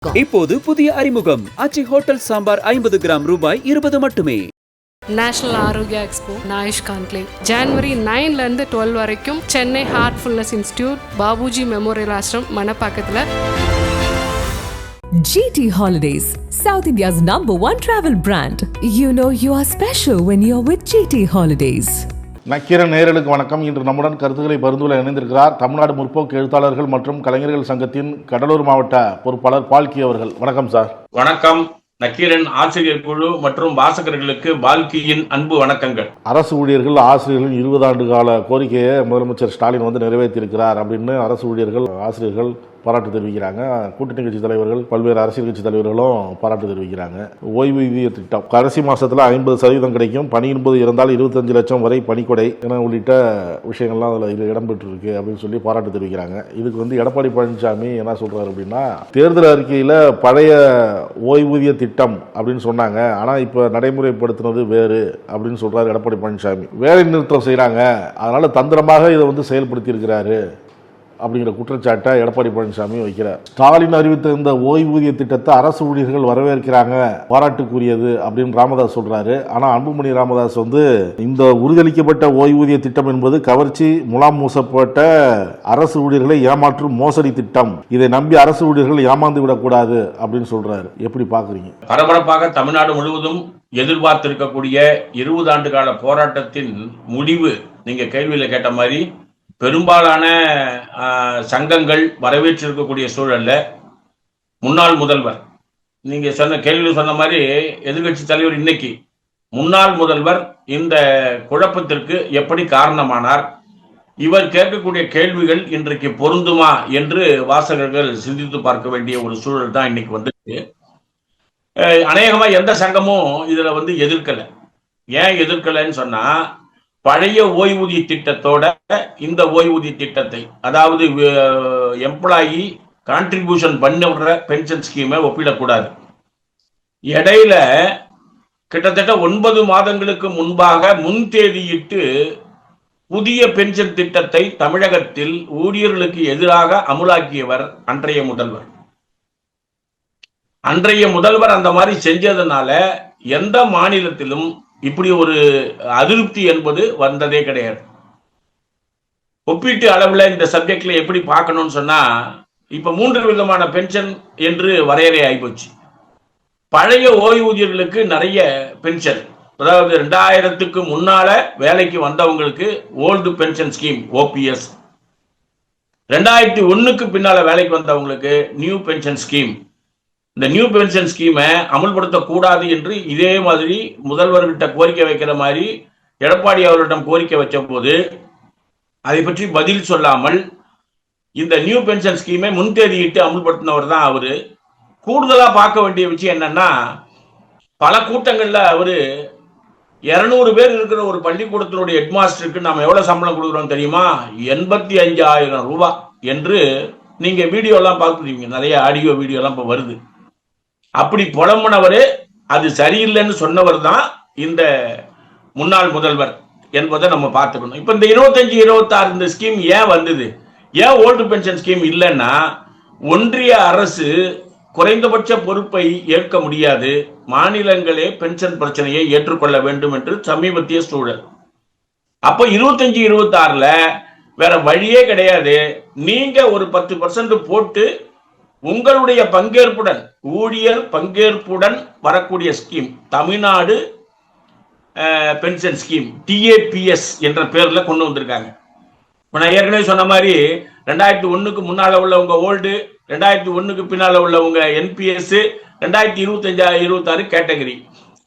இப்போது புதிய அறிமுகம் ஆச்சி ஹோட்டல் சாம்பார் 50 கிராம் ரூபாய் 20 மட்டுமே. நேஷனல் ஆரோக்கியா எக்ஸ்போ நாயுஷ் கான்க்ளேவ் ஜனவரி 9ல இருந்து 12 வரைக்கும் Chennai heartfulness institute Babuji memorial ashram மணப்பாக்கத்துல. GT Holidays, South India's #1 travel brand. You know you are special when you're with GT Holidays. Nakkheeran நேயர்களுக்கு வணக்கம். இன்று நம்முடன் கருத்துக்களை பரிந்துரை இணைந்திருக்கிறார் தமிழ்நாடு முற்போக்கு எழுத்தாளர்கள் மற்றும் கலைஞர்கள் சங்கத்தின் கடலூர் மாவட்ட பொறுப்பாளர் பால்கி அவர்கள். வணக்கம் சார். வணக்கம். நக்கீரன் ஆசிரியர் குழு மற்றும் வாசகர்களுக்கு பால்கியின் அன்பு வணக்கங்கள். அரசு ஊழியர்கள் ஆசிரியர்கள் 20 ஆண்டு கால கோரிக்கையை முதலமைச்சர் ஸ்டாலின் நிறைவேற்றியிருக்கிறார் அப்படின்னு அரசு ஊழியர்கள் ஆசிரியர்கள் பாராட்டு தெரிவிக்கிறாங்க. கூட்டணி கட்சி தலைவர்கள் பல்வேறு அரசியல் கட்சி தலைவர்களும் பாராட்டு தெரிவிக்கிறாங்க. ஓய்வூதிய திட்டம் கடைசி மாசத்துல 50% கிடைக்கும், பணியின் போது இருந்தால் 25 லட்சம் வரை பணிக்கொடை என உள்ளிட்ட விஷயங்கள்லாம் அதில் இடம்பெற்றிருக்கு அப்படின்னு சொல்லி பாராட்டு தெரிவிக்கிறாங்க. இதுக்கு எடப்பாடி பழனிசாமி என்ன சொல்றாரு அப்படின்னா, தேர்தல் அறிக்கையில பழைய ஓய்வூதிய திட்டம் அப்படின்னு சொன்னாங்க, ஆனா இப்ப நடைமுறைப்படுத்தினது வேறு அப்படின்னு சொல்றாரு எடப்பாடி பழனிசாமி. வேலை நிறுத்தம் செய்யறாங்க, அதனால தந்திரமாக இதை செயல்படுத்தி இருக்கிறாரு அப்படிங்கிற குற்றச்சாட்டை எடப்பாடி பழனிசாமி வைக்கிறார். ஸ்டாலின் அறிவித்த இந்த ஓய்வூதிய திட்டத்தை அரசு ஊழியர்கள் வரவேற்கிறாங்க, பாராட்டுக்குரியது அப்படின்னு ராமதாஸ் சொல்றாரு. ஆனா அன்புமணி ராமதாஸ் இந்த உறுதியளிக்கப்பட்ட ஓய்வூதிய திட்டம் என்பது கவர்ச்சி முலாம் மூசப்பட்ட அரசு ஊழியர்களை ஏமாற்றும் மோசடி திட்டம், இதை நம்பி அரசு ஊழியர்கள் ஏமாந்து விடக்கூடாது அப்படின்னு சொல்றாரு. எப்படி பாக்குறீங்க? பரபரப்பாக தமிழ்நாடு முழுவதும் எதிர்பார்த்திருக்கக்கூடிய 20 ஆண்டு கால போராட்டத்தின் முடிவு நீங்க கேள்வியில கேட்ட மாதிரி பெரும்பாலான சங்கங்கள் வரவேற்றிருக்கக்கூடிய சூழல்ல முன்னாள் முதல்வர், நீங்க கேள்வியில் சொன்ன மாதிரி எதிர்கட்சி தலைவர், இன்னைக்கு முன்னாள் முதல்வர் இந்த குழப்பத்திற்கு எப்படி காரணமானார், இவர் கேட்கக்கூடிய கேள்விகள் இன்றைக்கு பொருந்துமா என்று வாசகர்கள் சிந்தித்து பார்க்க வேண்டிய ஒரு சூழல் தான் இன்னைக்கு வந்துருக்கு. அநேகமா எந்த சங்கமும் இதுல எதிர்க்கல. ஏன் எதிர்க்கலன்னு சொன்னா, பழைய ஓய்வூதிய திட்டத்தோட இந்த ஓய்வூதிய திட்டத்தை, அதாவது எம்ப்ளாயி கான்ட்ரிபியூஷன் பண்ணுற பென்ஷன் ஸ்கீமை ஒப்பிடக்கூடாது. இடையில கிட்டத்தட்ட 9 மாதங்களுக்கு முன்பாக முன் தேதியிட்டு புதிய பென்ஷன் திட்டத்தை தமிழகத்தில் ஊழியர்களுக்கு எதிராக அமுலாக்கியவர் அன்றைய முதல்வர். அன்றைய முதல்வர் அந்த மாதிரி செஞ்சதுனால எந்த மாநிலத்திலும் இப்படி ஒரு அதிருப்தி என்பது வந்ததே கிடையாது. ஒப்பீட்டு அளவுல இந்த சப்ஜெக்ட்ல எப்படி பார்க்கணும்னு சொன்னா, இப்ப 3 விதமான பென்ஷன் என்று வரையறை ஆகிப்போச்சு. பழைய ஓய்வூதியர்களுக்கு நிறைய பென்ஷன், அதாவது 2000க்கு முன்னால வேலைக்கு வந்தவங்களுக்கு ஓல்டு பென்ஷன் ஸ்கீம் OPS, 2001க்கு பின்னால வேலைக்கு வந்தவங்களுக்கு நியூ பென்ஷன் ஸ்கீம். இந்த நியூ பென்ஷன் ஸ்கீமை அமுல்படுத்தக்கூடாது என்று இதே மாதிரி முதல்வர்கிட்ட கோரிக்கை வைக்கிற மாதிரி எடப்பாடி அவர்களிடம் கோரிக்கை வச்ச போது அதை பற்றி பதில் சொல்லாமல் இந்த நியூ பென்ஷன் ஸ்கீமை முன்தேதியிட்டு அமுல்படுத்தினவர் தான் அவரு. கூடுதலா பார்க்க வேண்டிய விஷயம் என்னன்னா, பல கூட்டங்கள்ல அவரு 200 பேர் இருக்கிற ஒரு பள்ளிக்கூடத்தினுடைய ஹெட்மாஸ்டருக்கு நாம எவ்வளவு சம்பளம் கொடுக்குறோம் தெரியுமா, 85,000 ரூபாய் என்று நீங்க வீடியோ எல்லாம் பார்த்துருவீங்க, நிறைய ஆடியோ வீடியோ எல்லாம் இப்ப வருது. அப்படி புலம்புனவரு, அது சரியில்லைன்னு சொன்னவர் தான் இந்த முன்னாள் முதல்வர் என்பதை நம்ம பார்த்துக்கணும். இப்ப இந்த 25-26 இந்த ஸ்கீம் ஏன் வந்தது, ஏன் ஓல்டு பென்ஷன் ஸ்கீம் இல்லைன்னா, ஒன்றிய அரசு குறைந்தபட்ச பொறுப்பை ஏற்க முடியாது, மாநிலங்களே பென்ஷன் பிரச்சனையை ஏற்றுக்கொள்ள வேண்டும் என்று சமீபத்திய சூழல். அப்போ 25-26ல வேற வழியே கிடையாது, நீங்க ஒரு 10% போட்டு உங்களுடைய பங்கேற்புடன், ஊழியர் பங்கேற்புடன் வரக்கூடிய scheme Tamil Nadu pension scheme TAPS என்ற பேர்ல கொண்டு வந்திருக்காங்க. நான் ஏற்கனவே சொன்ன மாதிரி 2001க்கு முன்னால உள்ளவங்க ஓல்டு, 2001க்கு பின்னால உள்ளவங்க NPS, 2025-26 கேட்டகரி.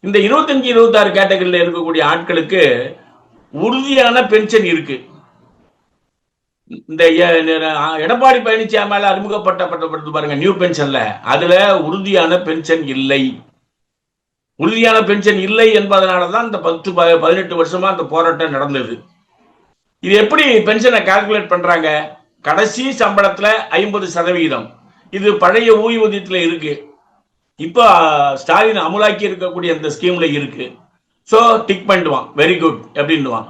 இந்த 25-26 கேட்டகரியில் இருக்கக்கூடிய ஆட்களுக்கு உறுதியான பென்ஷன் இருக்கு. இந்த எடப்பாடி பழனிசாமி மேல அறிமுகப்படுத்தப்பட்ட பாருங்க நியூ பென்ஷன்ல, அதுல உறுதியான பென்ஷன் இல்லை. உறுதியான பென்ஷன் இல்லை என்பதனாலதான் இந்த 10-18 வருஷமா அந்த போராட்டம் நடந்தது. இது எப்படி பென்ஷனை கால்குலேட் பண்றாங்க, கடைசி சம்பளத்துல 50%, இது பழைய ஓய்வூதியத்துல இருக்கு. இப்போ ஸ்டாலின் அமுலாக்கி இருக்கக்கூடிய இந்த ஸ்கீம்ல இருக்கு. சோ டிக் பண்ணிடுவான், வெரி குட் அப்படின்னுவான்.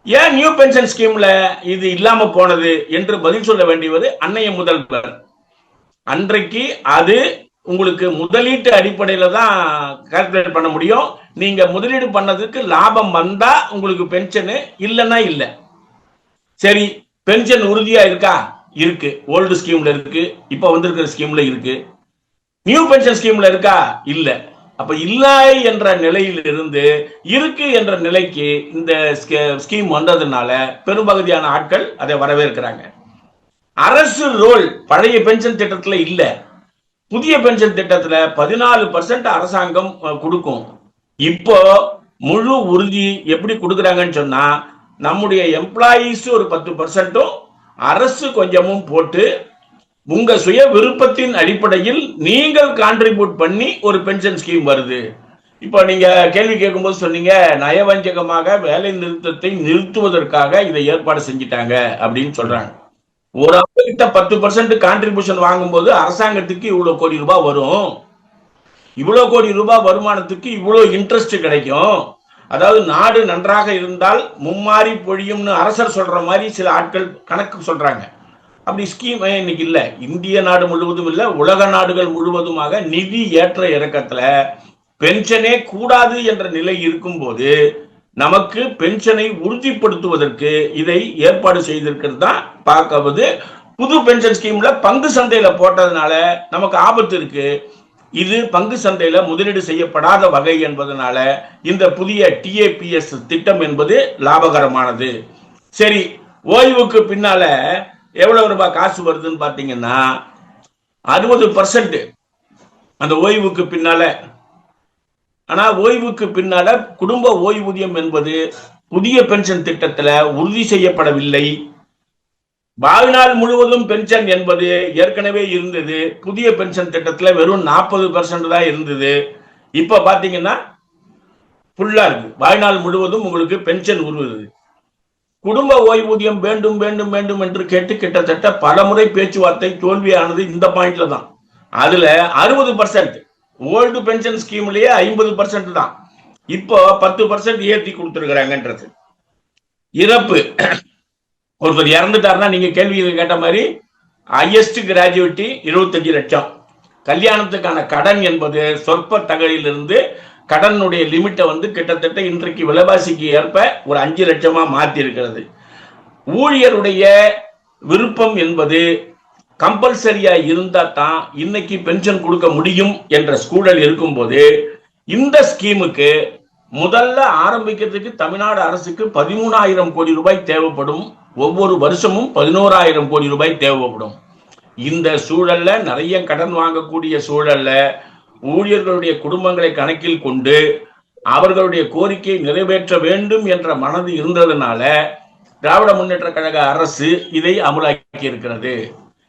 ஏன் நியூ பென்ஷன் ஸ்கீம்ல இது இல்லாம போனது என்று பதில் சொல்ல வேண்டியது அன்னைய முதல்வர். அன்றைக்கு அது உங்களுக்கு முதலீட்டு அடிப்படையில தான் கால்குலேட் பண்ண முடியும். நீங்க முதலீடு பண்ணதுக்கு லாபம் வந்தா உங்களுக்கு பென்ஷனு, இல்லைன்னா இல்லை. சரி, பென்ஷன் உறுதியா இருக்கா? இருக்கு. ஓல்டு ஸ்கீம்ல இருக்கு, இப்ப வந்திருக்கிற ஸ்கீம்ல இருக்கு. நியூ பென்ஷன் ஸ்கீம்ல இருக்கா? இல்ல. அப்ப இல்லை என்ற நிலையில் இருந்து இருக்கு என்ற நிலைக்கு இந்த ஸ்கீம் வந்ததுனால பெரும்பகுதியான ஆட்கள் அதை வரவேற்கிறாங்க. அரசு ரோல் பழைய பென்ஷன் திட்டத்துல இல்ல. புதிய பென்ஷன் திட்டத்துல 14% அரசாங்கம் கொடுக்கும். இப்போ முழு உறுதி எப்படி கொடுக்குறாங்கன்னு சொன்னா, நம்முடைய எம்ப்ளாயீஸ் ஒரு 10%, அரசு கொஞ்சமும் போட்டு உங்க சுய விருப்பத்தின் அடிப்படையில் நீங்கள் கான்ட்ரிபியூட் பண்ணி ஒரு பென்ஷன் ஸ்கீம் வருது. இப்போ நீங்க கேள்வி கேட்கும்போது சொன்னீங்க, நயவஞ்சகமாக வேலை நிறுத்தத்தை நிறுத்துவதற்காக இதை ஏற்பாடு செஞ்சிட்டாங்க அப்படின்னு சொல்றாங்க. ஒரு ஆளுகிட்ட 10% கான்ட்ரிபியூஷன் வாங்கும்போது அரசாங்கத்துக்கு இவ்வளவு கோடி ரூபாய் வரும். இவ்வளவு கோடி ரூபாய் வருமானத்துக்கு இவ்வளவு இன்ட்ரெஸ்ட் கிடைக்கும். அதாவது நாடு நன்றாக இருந்தால் மும்மாறி பொழியும்னு அரசர் சொல்ற மாதிரி சில ஆட்கள் கணக்கு சொல்றாங்க. அப்படி ஸ்கீம் இன்னைக்கு இல்ல. இந்திய நாடு முழுவதும் இல்ல, உலக நாடுகள் முழுவதுமாக நிதி ஏற்ற இறக்கத்துல பென்ஷனே கூடாது என்ற நிலை இருக்கும் போது நமக்கு பென்ஷனை உறுதிப்படுத்துவதற்கு இதை ஏற்பாடு செய்திருக்கிறது தான் பார்க்கவது. புது பென்ஷன் ஸ்கீம்ல பங்கு சந்தையில போட்டதுனால நமக்கு ஆபத்து இருக்கு. இது பங்கு சந்தையில முதலீடு செய்யப்படாத வகை என்பதனால இந்த புதிய TAPS திட்டம் என்பது லாபகரமானது. சரி, ஓய்வுக்கு பின்னால எவ்வளவு ரூபாய் காசு வருதுன்னு பாத்தீங்கன்னா 60% அந்த ஓய்வுக்கு பின்னால. ஆனா ஓய்வுக்கு பின்னால குடும்ப ஓய்வூதியம் என்பது புதிய பென்ஷன் திட்டத்துல உறுதி செய்யப்படவில்லை. வாழ்நாள் முழுவதும் பென்ஷன் என்பது ஏற்கனவே இருந்தது. புதிய பென்ஷன் திட்டத்துல வெறும் 40% தான் இருந்தது. இப்ப பாத்தீங்கன்னா ஃபுல்லா இருக்கு. வாழ்நாள் முழுவதும் உங்களுக்கு பென்ஷன் உருவுது. குடும்ப ஓய்வூதியம் வேண்டும் வேண்டும் வேண்டும் என்று கேட்டு கிட்டத்தட்ட பல முறை பேச்சுவார்த்தை தோல்வியானது இந்த பாயிண்ட்ல தான். அதுல 60% ஓல்டு பென்ஷன் ஸ்கீம்லயே 50% தான். இப்போ 10% ஏற்றி கொடுத்துருக்காங்கன்றது. இறப்பு, ஒருத்தர் இறந்துட்டாருன்னா நீங்க கேள்வி கேட்ட மாதிரி ஹையஸ்ட் கிராஜுவிட்டி 25 லட்சம். கல்யாணத்துக்கான கடன் என்பது சொற்ப தகவலிலிருந்து கடனுடைய லிமிட்டை கிட்டத்தட்ட இன்றைக்கு விலைவாசிக்கு ஏற்ப ஒரு 5 லட்சமா மாற்றி இருக்கிறது. ஊழியருடைய விருப்பம் என்பது கம்பல்சரியா இருந்தா தான் இன்னைக்கு பென்ஷன் கொடுக்க முடியும் என்ற சூழல் இருக்கும்போது இந்த ஸ்கீமுக்கு முதல்ல ஆரம்பிக்கிறதுக்கு தமிழ்நாடு அரசுக்கு 13,000 கோடி ரூபாய் தேவைப்படும். ஒவ்வொரு வருஷமும் 11,000 கோடி ரூபாய் தேவைப்படும். இந்த சூழல்ல நிறைய கடன் வாங்கக்கூடிய சூழல்ல ஊழியர்களுடைய குடும்பங்களை கணக்கில் கொண்டு அவர்களுடைய கோரிக்கையை நிறைவேற்ற வேண்டும் என்ற மனது இருந்ததுனால திராவிட முன்னேற்ற கழக அரசு இதை அமலாக்கி இருக்கிறது.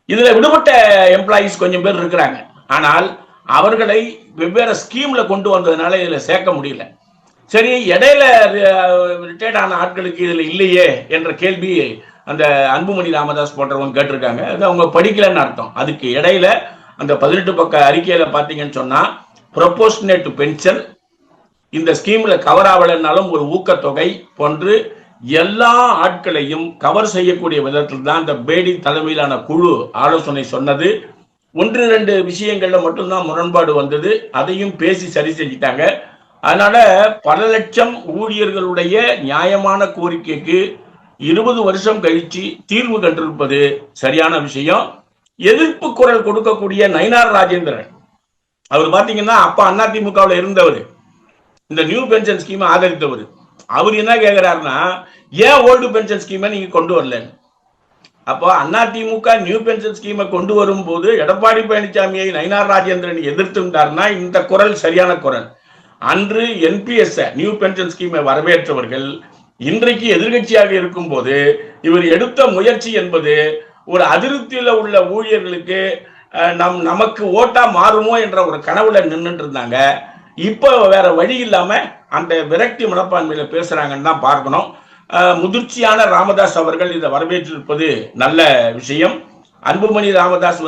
இதுல விடுபட்ட எம்ப்ளாயீஸ் கொஞ்சம் பேர் இருக்கிறாங்க. ஆனால் அவர்களை வெவ்வேறு ஸ்கீம்ல கொண்டு வந்ததுனால இதுல சேர்க்க முடியல. சரி, இடையில ரிட்டையர்ட் ஆன ஆட்களுக்கு இதுல இல்லையே என்ற கேள்வி அந்த அன்புமணி ராமதாஸ் போன்றவங்க கேட்டிருக்காங்க. அது அவங்க படிக்கலன்னு அர்த்தம். அதுக்கு இடையில அந்த 18 பக்க அறிக்கையில பாத்தீங்கன்னு சொன்னா ப்ரொபோர்ஷனேட் பென்ஷன் இந்த ஸ்கீம்ல கவர் ஆகலைன்னாலும் ஒரு ஊக்கத்தொகை போன்று எல்லா ஆட்களையும் கவர் செய்யக்கூடிய விதத்தில் தான் இந்த பேடி தலைமையிலான குழு ஆலோசனை சொன்னது. 1-2 விஷயங்கள்ல மட்டும்தான் முரண்பாடு வந்தது. அதையும் பேசி சரி செஞ்சிட்டாங்க. அதனால பல லட்சம் ஊழியர்களுடைய நியாயமான கோரிக்கைக்கு 20 வருஷம் கழிச்சு தீர்வு கண்டிருப்பது சரியான விஷயம். எதிர்ப்பு குரல் கொடுக்கக்கூடிய நயினார் ராஜேந்திரன் அவர் பாத்தீங்கன்னா அப்ப அதிமுகவில் இருந்தவர், இந்த நியூ பென்ஷன் ஸ்கீம் ஆதரித்தவர். அவர் என்ன கேட்கிறாருன்னா, ஏன் ஓல்டு பென்ஷன் ஸ்கீமை நீங்க கொண்டு வரல? அப்போ அதிமுக நியூ பென்ஷன் ஸ்கீமை கொண்டு வரும் போது எடப்பாடி பழனிசாமியை நயினார் ராஜேந்திரன் எதிர்த்துட்டார்னா இந்த குரல் சரியான குரல். அன்று NPS நியூ பென்ஷன் ஸ்கீமை வரவேற்றவர்கள் இன்றைக்கு எதிர்கட்சியாக இருக்கும் போது இவர் எடுத்த முயற்சி என்பது ஒரு அதிருப்தியில உள்ள ஊழியர்களுக்கு நமக்கு ஓட்டா மாறுமோ என்ற ஒரு கனவுல நின்றுட்டு இருந்தாங்க. இப்போ வேற வழி இல்லாம அந்த விரக்தி மனப்பான்மையில பேசுறாங்கன்னு தான் பார்க்கணும். முதிர்ச்சியான ராமதாஸ் அவர்கள் இதை வரவேற்றிருப்பது நல்ல விஷயம். அன்புமணி ராமதாஸ்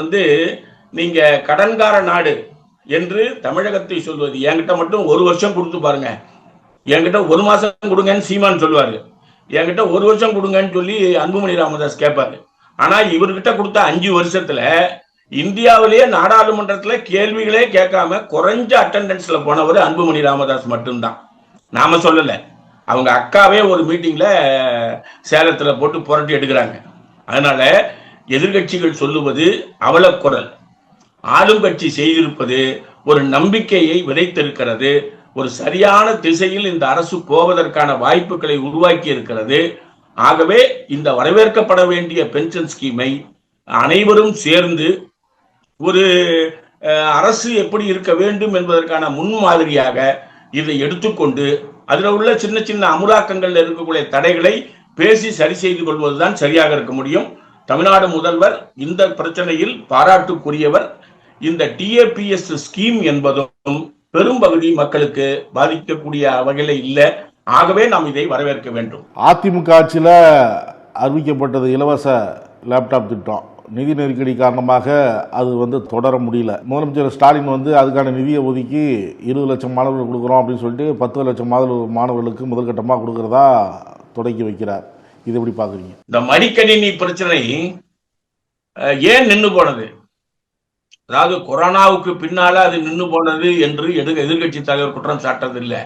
நீங்க கடன்கார நாடு என்று தமிழகத்தை சொல்வது, என்கிட்ட மட்டும் 1 வருஷம் கொடுத்து பாருங்க, என்கிட்ட 1 மாசம் கொடுங்கன்னு சீமான் சொல்லுவாரு, என்கிட்ட 1 வருஷம் கொடுங்கன்னு சொல்லி அன்புமணி ராமதாஸ் கேட்பாரு. ஆனா இவர்கிட்ட கொடுத்த 5 வருஷத்துல இந்தியாவிலேயே நாடாளுமன்றத்துல கேள்விகளே கேட்காம குறைஞ்ச அட்டெண்டன்ஸ்ல போனவர் அன்புமணி ராமதாஸ் மட்டும்தான். நாம சொல்லல, அவங்க அக்காவே ஒரு மீட்டிங்ல சேலத்துல போட்டு புரட்டி எடுக்கிறாங்க. அதனால எதிர்கட்சிகள் சொல்லுவது அவலக்குரல், ஆளும் கட்சி செய்திருப்பது ஒரு நம்பிக்கையை விதைத்திருக்கிறது. ஒரு சரியான திசையில் இந்த அரசு போவதற்கான வாய்ப்புகளை உருவாக்கி இருக்கிறது. ஆகவே இந்த வரவேற்கப்பட வேண்டிய பென்ஷன் ஸ்கீமை அனைவரும் சேர்ந்து ஒரு அரசு எப்படி இருக்க வேண்டும் என்பதற்கான முன்மாதிரியாக இதை எடுத்துக்கொண்டு அதில் உள்ள சின்ன சின்ன அமுலாக்கங்கள்ல இருக்கக்கூடிய தடைகளை பேசி சரி செய்து கொள்வதுதான் சரியாக இருக்க முடியும். தமிழ்நாடு முதல்வர் இந்த பிரச்சனையில் பாராட்டுக்குரியவர். இந்த டிஏபிஎஸ் ஸ்கீம் என்பதும் பெரும்பகுதி மக்களுக்கு பாதிக்கக்கூடிய வகையில இல்லை. ஆகவே நாம் இதை வரவேற்க வேண்டும். அதிமுக ஆட்சியில் அறிவிக்கப்பட்டது இலவச லேப்டாப் திட்டம். நிதி நெருக்கடி காரணமாக அது தொடர முடியல. முதலமைச்சர் ஸ்டாலின் அதுக்கான நிதியை ஒதுக்கி 20 லட்சம் மாணவர்கள் கொடுக்குறோம் அப்படின்னு சொல்லிட்டு 10 லட்சம் மாணவர்களுக்கு முதற்கட்டமாக கொடுக்கறதா தொடங்கி வைக்கிறார். இது எப்படி பாக்குறீங்க? இந்த மடிக்கணினி பிரச்சனை ஏன் நின்று போனது? அதாவது கொரோனாவுக்கு பின்னால அது நின்று போனது என்று எதிர்கட்சி தலைவர் குற்றம் சாட்டது இல்லை.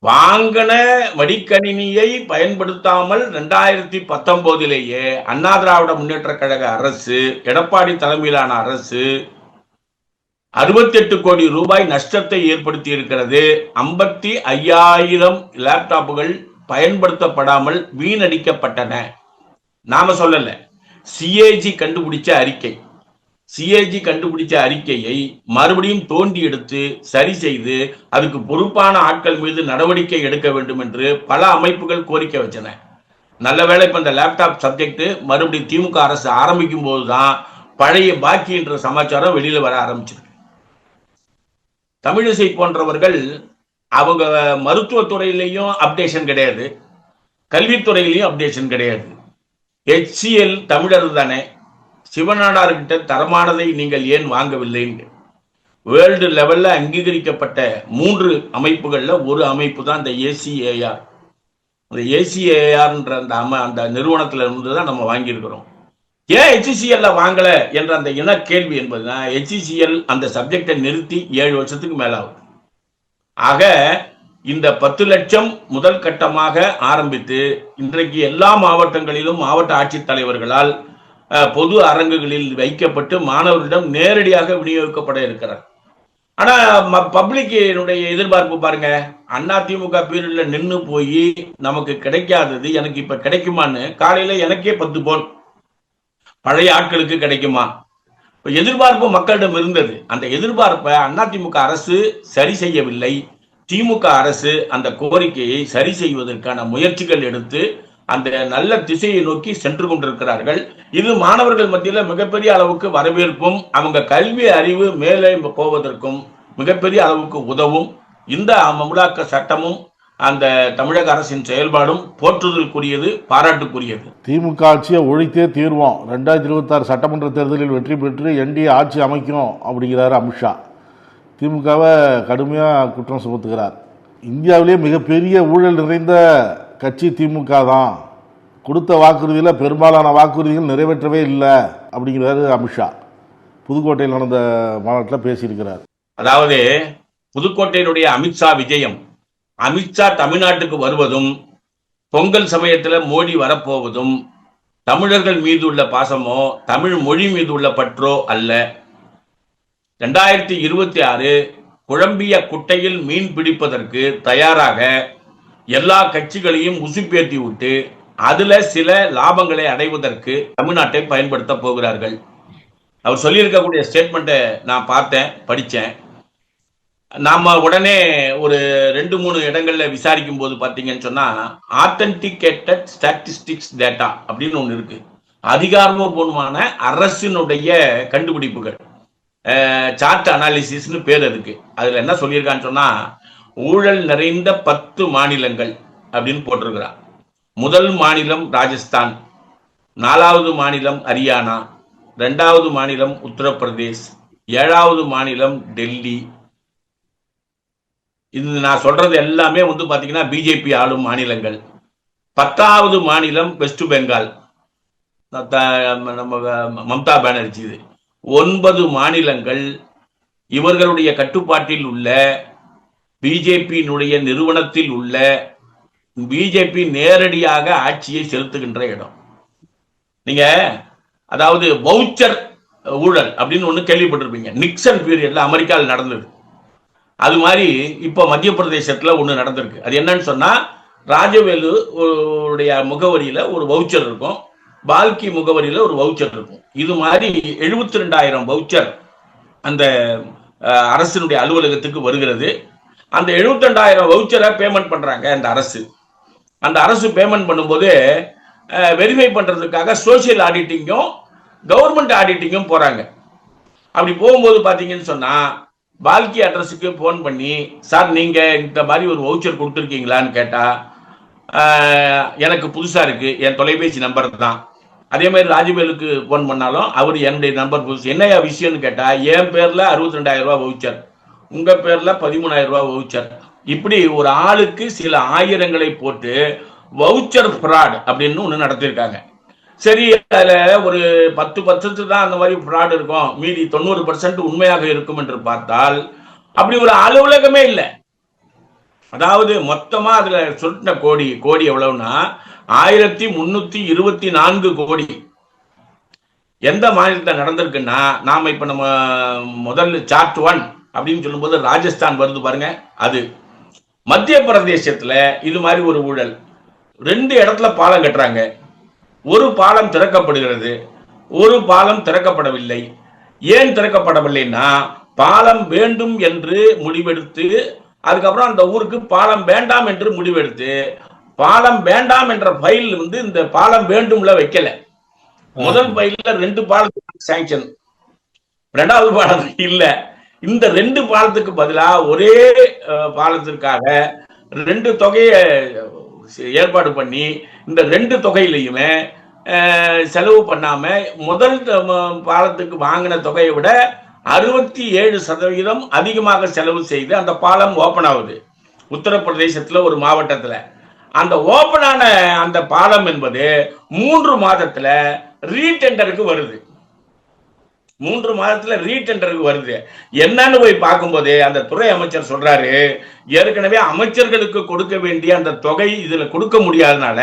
வாங்கின மடிக்கணினியை பயன்படுத்தாமல் 2019 அண்ணா திராவிட முன்னேற்ற கழக அரசு, எடப்பாடி தலைமையிலான அரசு 68 கோடி ரூபாய் நஷ்டத்தை ஏற்படுத்தி இருக்கிறது. 55,000 லேப்டாப்புகள் பயன்படுத்தப்படாமல் வீணடிக்கப்பட்டன. நாம சொல்லல, சிஏஜி கண்டுபிடிச்ச அறிக்கை. சிஏஜி கண்டுபிடிச்ச அறிக்கையை மறுபடியும் தோண்டி எடுத்து சரி செய்து அதுக்கு பொறுப்பான ஆட்கள் மீது நடவடிக்கை எடுக்க வேண்டும் என்று பல அமைப்புகள் கோரிக்கை வச்சன. நல்ல வேளை இப்ப இந்த லேப்டாப் சப்ஜெக்ட் மறுபடியும் திமுக அரசு ஆரம்பிக்கும் போதுதான் பழைய பாக்கி என்ற சமாச்சாரம் வெளியில வர ஆரம்பிச்சிருக்கு. தமிழிசை போன்றவர்கள் அவங்க மருத்துவத்துறையிலையும் அப்டேஷன் கிடையாது, கல்வித்துறையிலையும் அப்டேஷன் கிடையாது. HCL தமிழர் தானே, சிவநாடார்கிட்ட தரமானதை நீங்கள் ஏன் வாங்கவில்லை? வேர்ல்டு லெவல்ல அங்கீகரிக்கப்பட்ட 3 அமைப்புகள்ல ஒரு அமைப்பு தான் இந்த ACAR. அந்த ACARன்ற அந்த நிறுவனத்துல இருந்து தான் நம்ம வாங்கியிருக்கிறோம். ஏன் HCL வாங்கல என்ற அந்த இன கேள்வி என்பதுதான் HCL அந்த சப்ஜெக்டை நிறுத்தி 7 வருஷத்துக்கு மேல ஆகுது. ஆக இந்த 10 லட்சம் முதல் கட்டமாக ஆரம்பித்து இன்றைக்கு எல்லா மாவட்டங்களிலும் மாவட்ட ஆட்சித்தலைவர்களால் பொது அரங்குகளில் வைக்கப்பட்டு மாணவர்களிடம் நேரடியாக விநியோகிக்கப்பட இருக்கிறார். ஆனா பப்ளிக்கினுடைய எதிர்பார்ப்பு பாருங்க, அதிமுக பீரியட்ல நின்று போய் நமக்கு கிடைக்காதது எனக்கு இப்ப கிடைக்குமான்னு காலையில எனக்கே 10 போன் பழைய ஆட்களுக்கு கிடைக்குமா எதிர்பார்ப்பு மக்களிடம் இருந்தது. அந்த எதிர்பார்ப்பை அதிமுக அரசு சரி செய்யவில்லை. திமுக அரசு அந்த கோரிக்கையை சரி செய்வதற்கான முயற்சிகள் எடுத்து அந்த நல்ல திசையை நோக்கி சென்று கொண்டிருக்கிறார்கள். இது மாணவர்கள் மத்தியில் மிகப்பெரிய அளவுக்கு வரவேற்பும் அவங்க கல்வி அறிவு மேலே போவதற்கும் மிகப்பெரிய அளவுக்கு உதவும். இந்த அமலாக்க சட்டமும் அந்த தமிழக அரசின் செயல்பாடும் போற்றுதலுக்குரியது, பாராட்டுக்குரியது. திமுக ஆட்சியை ஒழித்தே தீர்வோம், 2026 சட்டமன்ற தேர்தலில் வெற்றி பெற்று NDA ஆட்சி அமைக்கும் அப்படிங்கிறாரு அமித்ஷா. திமுகவை கடுமையாக குற்றம் சுமத்துகிறார். இந்தியாவிலேயே மிகப்பெரிய ஊழல் நிறைந்த கட்சி திமுக தான். கொடுத்த வாக்குறுதியில் பெரும்பாலான வாக்குறுதிகள் நிறைவேற்றவே இல்லை அப்படிங்கிறாரு அமித்ஷா. புதுக்கோட்டையில் நடந்த மாநாட்டில் பேசியிருக்கிறார். அதாவது புதுக்கோட்டையினுடைய அமித்ஷா விஜயம், அமித்ஷா தமிழ்நாட்டுக்கு வருவதும் பொங்கல் சமயத்தில் மோடி வரப்போவதும் தமிழர்கள் மீது உள்ள பாசமோ தமிழ் மொழி மீது உள்ள பற்றோ அல்ல. 2026 குழம்பிய குட்டையில் மீன் பிடிப்பதற்கு தயாராக எல்லா கட்சிகளையும் உசுப்பேற்றி விட்டு அதுல சில லாபங்களை அடைவதற்கு தமிழ்நாட்டை பயன்படுத்த போகிறார்கள். அவர் சொல்லியிருக்கக்கூடிய ஸ்டேட்மெண்ட்டை நான் பார்த்தேன், படித்தேன். நாம உடனே ஒரு 2-3 இடங்கள்ல விசாரிக்கும் போது பார்த்தீங்கன்னு சொன்னா ஆத்தன்டிகேட்டட் ஸ்டாட்டிஸ்டிக்ஸ் டேட்டா அப்படின்னு ஒன்று இருக்கு. அதிகாரப்பூர்வமான அரசினுடைய கண்டுபிடிப்புகள், சார்ட் அனாலிசிஸ்னு பேர் இருக்கு. அதுல என்ன சொல்லியிருக்கான்னு சொன்னா ஊழல் நிறைந்த 10 மாநிலங்கள் அப்படின்னு போட்டிருக்கிறார். முதல் மாநிலம் ராஜஸ்தான், 4வது மாநிலம் ஹரியானா, 2வது மாநிலம் உத்தரப்பிரதேஷ், 7வது மாநிலம் டெல்லி. இது நான் சொல்றது எல்லாமே பாத்தீங்கன்னா பிஜேபி ஆளும் மாநிலங்கள். 10வது மாநிலம் வெஸ்ட் பெங்கால், நம்ம மம்தா பானர்ஜி. 9 மாநிலங்கள் இவர்களுடைய கட்டுப்பாட்டில் உள்ள பிஜேபியினுடைய நிறுவனத்தில் உள்ள பிஜேபி நேரடியாக ஆட்சியை செலுத்துகின்ற இடம். நீங்க அதாவது வவுச்சர் ஊழல் அப்படின்னு ஒண்ணு கேள்விப்பட்டிருப்பீங்க. நிக்சன் பீரியட்ல அமெரிக்காவில் நடந்தது. அது மாதிரி இப்ப மத்திய பிரதேசத்துல ஒண்ணு நடந்திருக்கு. அது என்னன்னு சொன்னா, ராஜவேலு உடைய முகவரியில ஒரு வவுச்சர் இருக்கும், பால்கி முகவரியில ஒரு வவுச்சர் இருக்கும். இது மாதிரி 72,000 வவுச்சர் அந்த அரசினுடைய அலுவலகத்துக்கு வருகிறது. அந்த 72,000 வவுச்சரை பேமெண்ட் பண்றாங்க அந்த அரசு பேமெண்ட் பண்ணும்போது வெரிஃபை பண்றதுக்காக சோசியல் ஆடிட்டிங்கும் கவர்மெண்ட் ஆடிட்டிங்கும் போறாங்க. அப்படி போகும்போது பாத்தீங்கன்னு சொன்னா, பால்கி அட்ரஸுக்கு போன் பண்ணி, சார் நீங்க இந்த மாதிரி ஒரு வவுச்சர் கொடுத்துருக்கீங்களான்னு கேட்டா, எனக்கு புதுசா இருக்கு, என் தொலைபேசி நம்பர் தான். அதே மாதிரி ராஜவேலுக்கு போன் பண்ணாலும் அவர் என்னுடைய நம்பர் புதுசு. என்னையா விஷயம்னு கேட்டா, என் பேர்ல 62,000 ரூபாய் வவுச்சர், உங்க பேர்ல 13,000 ரூபாய் வவுச்சர். இப்படி ஒரு ஆளுக்கு சில ஆயிரங்களை போட்டு வவுச்சர் ஃப்ராட் அப்படின்னு ஒண்ணு நடத்திருக்காங்க. சரி, அதுல ஒரு 10% தான் அந்த மாதிரி ஃப்ராட் இருக்கும், மீதி 90% உண்மையாக இருக்கும் என்று பார்த்தால் அப்படி ஒரு அலுவலகமே இல்லை. அதாவது மொத்தமா அதுல சொன்ன கோடி எவ்வளவுன்னா 1324 கோடி. எந்த மாநிலத்தில் நடந்திருக்குன்னா, நாம இப்ப நம்ம முதல்ல சார்ட் 1 அப்படின்னு சொல்லும்போது ராஜஸ்தான் வருது பாருங்க. அது மத்திய பிரதேசத்துல இது மாதிரி ஒரு ஊழல். 2 இடத்துல பாலம் கட்டுறாங்க. ஒரு பாலம் திறக்கப்படுகிறது, ஒரு பாலம் திறக்கப்படவில்லை. ஏன் திறக்கப்படவில்லைன்னா, பாலம் வேண்டும் என்று முடிவெடுத்து, அதுக்கப்புறம் அந்த ஊருக்கு பாலம் வேண்டாம் என்று முடிவெடுத்து, பாலம் வேண்டாம் என்ற ஃபைல் இந்த பாலம் வேண்டும்ல வைக்கல. முதல் ஃபைல்ல 2 பாலத்துக்கு சாங்ஷன், 2வது பாலத்துக்கு இல்ல. இந்த 2 பாலத்துக்கு பதிலா ஒரே பாலத்திற்காக 2 தொகையை ஏற்பாடு பண்ணி, இந்த 2 தொகையிலையுமே செலவு பண்ணாம முதல் பாலத்துக்கு வாங்கின தொகையை விட 67% அதிகமாக செலவு செய்து அந்த பாலம் ஓபன் ஆகுது. உத்தரப்பிரதேசத்துல ஒரு மாவட்டத்துல அந்த ஓபன் ஆன அந்த பாலம் என்பது 3 மாதத்துல ரீடெண்டருக்கு வருது. 3 மாதத்துல ரீடெண்டருக்கு வருது. என்னன்னு போய் பார்க்கும்போது அந்த துறை அமைச்சர் சொல்றாரு, ஏற்கனவே அமைச்சர்களுக்கு கொடுக்க வேண்டிய அந்த தொகை இதுல கொடுக்க முடியாதனால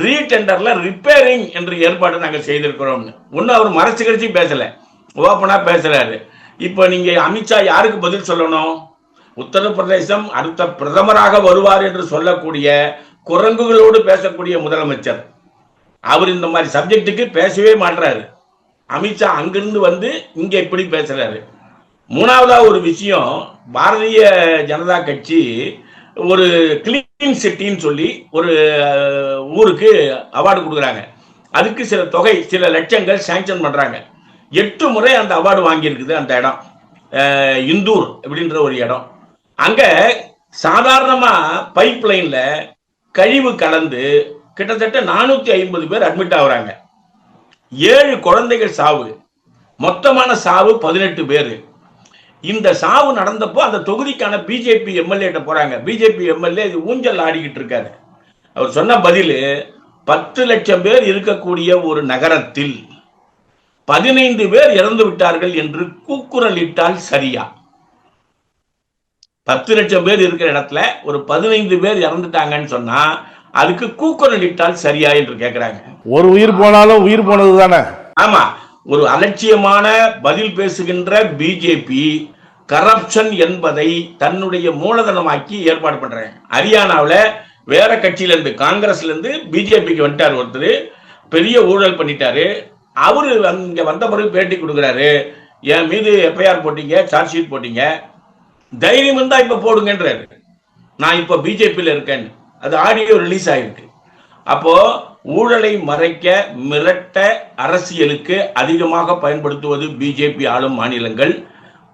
ரீடெண்டர்ல ரிப்பேரிங் என்று ஏற்பாடு நாங்கள் செய்திருக்கிறோம். ஒன்னும் அவர் மறைச்சு கழிச்சு பேசல, ஓப்பனா பேசுறாரு. இப்ப நீங்க அமித்ஷா யாருக்கு பதில் சொல்லணும்? உத்தரப்பிரதேசம் அடுத்த பிரதமராக வருவார் என்று சொல்லக்கூடிய குரங்குகளோடு பேசக்கூடிய முதலமைச்சர். அவர் இந்த மாதிரி சப்ஜெக்டுக்கு பேசவே மாட்டாரு. அமித்ஷா அங்கிருந்து வந்து இங்க இப்படி பேசுறாரு. 3வதா ஒரு விஷயம், பாரதிய ஜனதா கட்சி ஒரு கிளீன் சிட்டின்னு சொல்லி ஒரு ஊருக்கு அவார்டு கொடுக்குறாங்க. அதுக்கு சில தொகை, சில லட்சங்கள் சாங்ஷன் பண்றாங்க. 8 முறை அந்த அவார்டு வாங்கியிருக்குது அந்த இடம். இந்தூர் அப்படின்ற ஒரு இடம். அங்க சாதாரணமா பைப் லைன்ல கழிவு கலந்து கிட்டத்தட்ட 450 பேர் அட்மிட் ஆகுறாங்க. 7 குழந்தைகள் சாவு, மொத்தமான சாவு 18 பேரு. இந்த சாவு நடந்தப்போ அந்த தொகுதிக்கான பிஜேபி எம்எல்ஏ போறாங்க. பிஜேபி எம்எல்ஏ ஊஞ்சல் ஆடிக்கிட்டு இருக்காரு. அவர் சொன்ன பதில், 10 லட்சம் பேர் இருக்கக்கூடிய ஒரு நகரத்தில் 15 பேர் இறந்து விட்டார்கள் என்று கூக்குரலிட்டால் சரியா? 10 லட்சம் பேர் இருக்கிற இடத்துல ஒரு 15 பேர் இறந்துட்டாங்கன்னு சொன்னா அதுக்கு கூக்குரலிட்டால் சரியா என்று கேட்கிறாங்க. ஒரு உயிர் போனாலும் உயிர் போனது தானே. ஆமா, ஒரு அலட்சியமான பதில் பேசுகின்ற பிஜேபி கரப்ஷன் என்பதை தன்னுடைய மூலதனமாக்கி ஏற்பாடு பண்றாங்க. ஹரியானாவில் வேற கட்சியில இருந்து, காங்கிரஸ்ல இருந்து பிஜேபிக்கு வந்துட்டார் ஒருத்தர், பெரிய ஊழல் பண்ணிட்டாரு. அவரு அங்க வந்த பிறகு பேட்டி கொடுக்குறாரு, என் மீது எஃப்ஐஆர் போட்டீங்க, சார்ஜ் ஷீட் போட்டீங்க, தைரியம் இருந்தா இப்ப போடுங்கன்றாரு. நான் இப்ப பிஜேபியில இருக்கேன். அது ஆடியோ ரிலீஸ் ஆயிருக்கு. அப்போ ஊழலை மறைக்க, மிரட்ட அரசியலுக்கு அதிகமாக பயன்படுத்துவது பிஜேபி ஆளும் மாநிலங்கள்.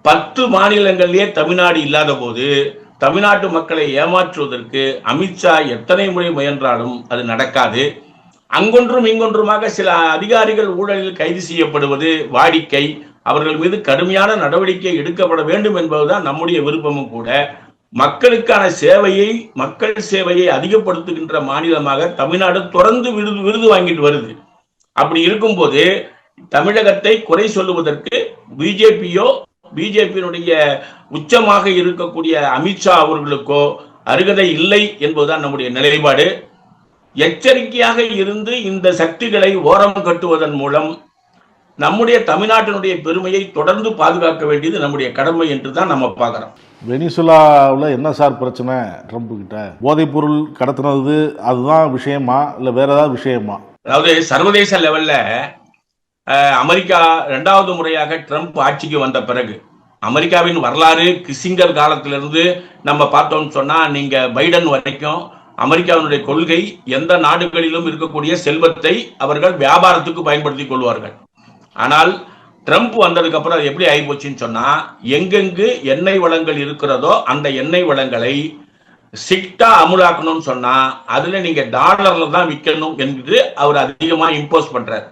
10 மாநிலங்களிலே தமிழ்நாடு இல்லாத போது தமிழ்நாட்டு மக்களை ஏமாற்றுவதற்கு அமித்ஷா எத்தனை முறை முயன்றாலும் அது நடக்காது. அங்கொன்றும் இங்கொன்றுமாக சில அதிகாரிகள் ஊழலில் கைது செய்யப்படுவது வாடிக்கை. அவர்கள் மீது கடுமையான நடவடிக்கை எடுக்கப்பட வேண்டும் என்பதுதான் நம்முடைய விருப்பமும் கூட. மக்களுக்கான சேவையை, மக்கள் சேவையை அதிகப்படுத்துகின்ற மாநிலமாக தமிழ்நாடு தொடர்ந்து விருது வாங்கிட்டு வருது. அப்படி இருக்கும்போது தமிழகத்தை குறை சொல்லுவதற்கு பிஜேபியினுடைய உச்சமாக இருக்கக்கூடிய அமித்ஷா அவர்களுக்கோ அருகதை இல்லை என்பதுதான் நம்முடைய நிலைப்பாடு. எச்சரிக்கையாக இருந்து இந்த சக்திகளை ஓரம் கட்டுவதன் மூலம் நம்முடைய தமிழ்நாட்டினுடைய பெருமையை தொடர்ந்து பாதுகாக்க வேண்டியது நம்முடைய கடமை என்று தான் நம்ம பார்க்கிறோம். வெனிசுலாவில் என்ன சார் பிரச்சனை? ட்ரம்ப் கிட்ட போதைப் பொருள் கடத்தினது அதுதான் விஷயமா இல்ல வேற ஏதாவது விஷயமா? அதாவது சர்வதேச லெவல்ல அமெரிக்கா 2வது முறையாக ட்ரம்ப் ஆட்சிக்கு வந்த பிறகு அமெரிக்காவின் வரலாறு கிசிங்கர் காலத்திலிருந்து நம்ம பார்த்தோம்னு சொன்னா நீங்க பைடன் வரைக்கும் அமெரிக்காவினுடைய கொள்கை எந்த நாடுகளிலும் இருக்கக்கூடிய செல்வத்தை அவர்கள் வியாபாரத்துக்கு பயன்படுத்திக் கொள்வார்கள். ஆனால் ட்ரம்ப் வந்ததுக்கு அப்புறம் அது எப்படி ஆகி போச்சுன்னு சொன்னா எங்கெங்கு எண்ணெய் வளங்கள் இருக்கிறதோ அந்த எண்ணெய் வளங்களை ஸ்ட்ரிக்டா அமுலாக்கணும்னு சொன்னா அதுல நீங்க டாலர்ல தான் விற்கணும் என்று அவர் அதிகமா இம்போஸ் பண்றாரு.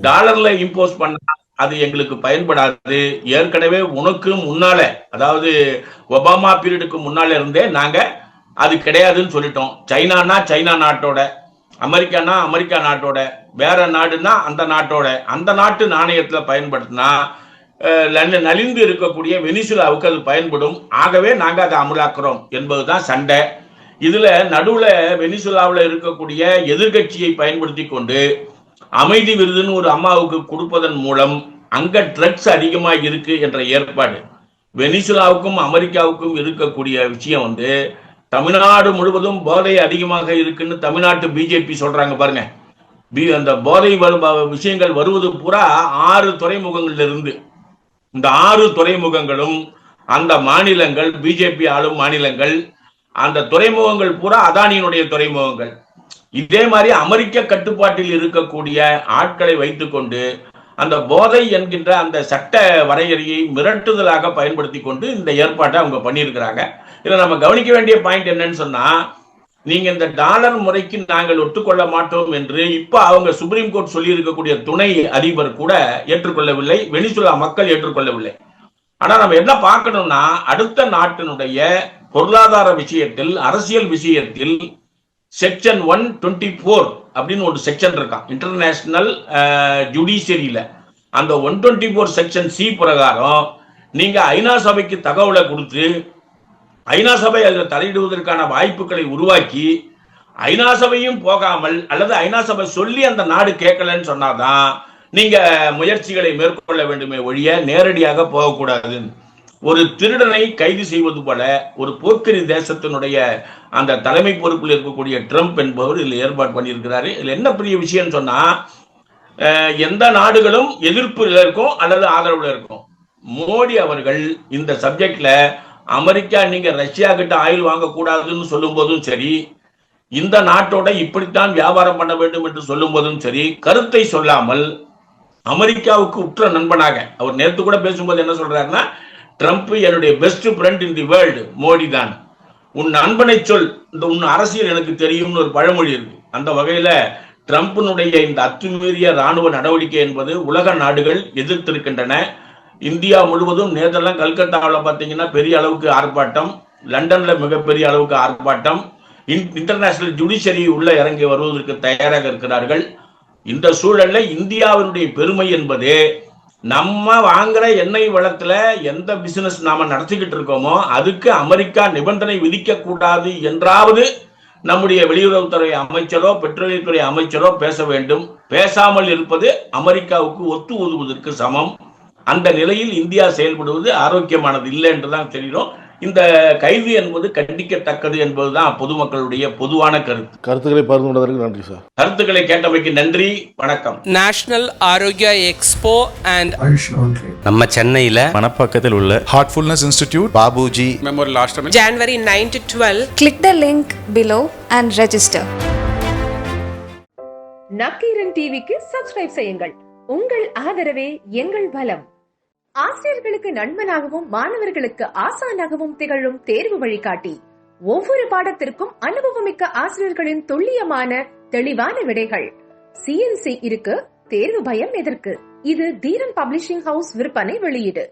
டாலர்ல இம்போஸ் பண்ணா அது எங்களுக்கு பயன்படாது. ஏற்கனவே உனக்கு முன்னால அதாவது ஒபாமா பீரியடுக்கு முன்னால இருந்தே நாங்க அது கிடையாதுன்னு சொல்லிட்டோம். சைனானா சைனா நாட்டோட, அமெரிக்கானா அமெரிக்கா நாட்டோட, வேற நாடுனா அந்த நாட்டோட, அந்த நாட்டு நாணயத்துல பயன்படுத்தினா நலிந்து இருக்கக்கூடிய வெனிசுலாவுக்கு அது பயன்படும். ஆகவே நாங்க அதை அமலாக்குறோம் என்பதுதான் சண்டை. இதுல நடுவுல வெனிசுலாவில் இருக்கக்கூடிய எதிர்கட்சியை பயன்படுத்தி கொண்டு அமைதி விருதுன்னு ஒரு அம்மாவுக்கு கொடுப்பதன் மூலம் அங்க ட்ரக்ஸ் அதிகமா இருக்கு என்ற ஏற்பாடு. வெனிசுலாவுக்கும் அமெரிக்காவுக்கும் இருக்கக்கூடிய விஷயம் தமிழ்நாடு முழுவதும் போதை அதிகமாக இருக்குன்னு தமிழ்நாட்டு பிஜேபி சொல்றாங்க பாருங்க. அந்த போதை விஷயங்கள் வருவது பூரா 6 துறைமுகங்கள்ல இருந்து. இந்த 6 துறைமுகங்களும் அந்த மாநிலங்கள் பிஜேபி ஆளும் மாநிலங்கள். அந்த துறைமுகங்கள் பூரா அதானியினுடைய துறைமுகங்கள். இதே மாதிரி அமெரிக்க கட்டுப்பாட்டில் இருக்கக்கூடிய ஆட்களை வைத்துக்கொண்டு அந்த போதை என்கின்ற அந்த சட்ட வரையறையை மிரட்டுதலாக பயன்படுத்தி கொண்டு இந்த ஏற்பாட்டை அவங்க பண்ணியிருக்கிறாங்க. இதுல நம்ம கவனிக்க வேண்டிய பாயிண்ட் என்னன்னு சொன்னா நீங்க இந்த டாலர் முறைக்கு நாங்கள் ஒத்துக்கொள்ள மாட்டோம் என்று இப்ப அவங்க சுப்ரீம் கோர்ட் சொல்லி இருக்கக்கூடிய துணை அதிபர் கூட ஏற்றுக்கொள்ளவில்லை, வெனிசுலா மக்கள் ஏற்றுக்கொள்ளவில்லை. ஆனா நம்ம என்ன பார்க்கணும்னா அடுத்த நாட்டினுடைய பொருளாதார விஷயத்தில் அரசியல் விஷயத்தில் செக்ஷன் 124 அப்படின்னு ஒரு செக்ஷன் இருக்கான் இன்டர்நேஷனல் ஜுடிஷியரியில. அந்த 124 செக்ஷன் சி பிரகாரம் நீங்க ஐநா சபைக்கு தகவலை கொடுத்து ஐநா சபை அதில் தலையிடுவதற்கான வாய்ப்புகளை உருவாக்கி ஐநா சபையும் போகாமல் அல்லது ஐநா சபை சொல்லி அந்த நாடு கேட்கலன்னு சொன்னாதான் நீங்க முயற்சிகளை மேற்கொள்ள வேண்டுமே ஒழிய நேரடியாக போகக்கூடாது. ஒரு திருடனை கைது செய்வது போல ஒரு போக்கிரி தேசத்தினுடைய அந்த தலைமை பொறுப்பில் இருக்கக்கூடிய ட்ரம்ப் என்பவர் இதில் ஏற்பாடு பண்ணியிருக்கிறாரு. இதுல என்ன பெரிய விஷயம் சொன்னா எந்த நாடுகளும் எதிர்ப்புல இருக்கும் அல்லது ஆதரவுல இருக்கும். மோடி அவர்கள் இந்த சப்ஜெக்ட்ல அமெரிக்கா நீங்க ரஷ்யா கிட்ட ஆயில் வாங்கக்கூடாதுன்னு சொல்லும் போதும் சரி, இந்த நாட்டோட இப்படித்தான் வியாபாரம் பண்ண வேண்டும் என்று சொல்லும் போதும் சரி, கருத்தை சொல்லாமல் அமெரிக்காவுக்கு உற்ற நண்பனாக அவர் நேற்று கூட பேசும்போது என்ன சொல்றாருன்னா ட்ரம்ப் என்னுடைய best friend in the world Modi தான். உன் நண்பனை சொல், இந்த உன் அரசியல் எனக்கு தெரியும்னு ஒரு பழமொழி இருக்கு. அந்த வகையில ட்ரம்பினுடைய இந்த அத்துமீறிய ராணுவ நடவடிக்கை என்பது உலக நாடுகள் எதிர்த்திருக்கின்றன. இந்தியா முழுவதும் நேதெல்லாம் கல்கத்தாவில் பார்த்தீங்கன்னா பெரிய அளவுக்கு ஆர்ப்பாட்டம், லண்டன்ல மிகப்பெரிய அளவுக்கு ஆர்ப்பாட்டம், இன்டர்நேஷனல் ஜுடிஷியரி உள்ள இறங்கி வருவதற்கு தயாராக இருக்கிறார்கள். இந்த சூழல்ல இந்தியாவினுடைய பெருமை என்பது நம்ம வாங்குற எண்ணெய் வளத்துல எந்த பிசினஸ் நாம நடத்திக்கிட்டு இருக்கோமோ அதுக்கு அமெரிக்கா நிபந்தனை விதிக்க கூடாது என்றாவது நம்முடைய வெளியுறவுத்துறை அமைச்சரோ பெட்ரோலியத்துறை அமைச்சரோ பேச வேண்டும். பேசாமல் இருப்பது அமெரிக்காவுக்கு ஒத்து ஊதுவதற்கு சமம். அந்த நிலையில் இந்தியா செயல்படுவது ஆரோக்கியமானது இல்லை என்றுதான் தெரியும். இந்த கைது என்பது கண்டிக்கத்தக்கது என்பதுதான் பொதுமக்களுடைய பொதுவான கருத்துக்களை பகிர்ந்து கொண்டதற்கு நன்றி சார். கருத்துக்களை கேட்டமைக்கு நன்றி, வணக்கம். நேஷனல் ஆரோக்கியா எக்ஸ்போ அண்ட் நம்ம சென்னையில மணப்பக்கத்தில் உள்ள ஹார்ட்ஃபுல்னஸ் இன்ஸ்டிடியூட் பாபுஜி மெமோரியல் ஆசிரமம் January 9 to 12. Click the link below and register. Nakkheeran டிவிக்கு சப்ஸ்கிரைப் செய்யுங்கள். உங்கள் ஆதரவே எங்கள் பலம். ஆசிரியர்களுக்கு நண்பனாகவும் மாணவர்களுக்கு ஆசானாகவும் திகழும் தேர்வு வழிகாட்டி. ஒவ்வொரு பாடத்திற்கும் அனுபவமிக்க ஆசிரியர்களின் துல்லியமான தெளிவான விடைகள். CNC இருக்கு, தேர்வு பயம் எதற்கு? இது தீரன் பப்ளிஷிங் ஹவுஸ் விற்பனை வெளியீடு.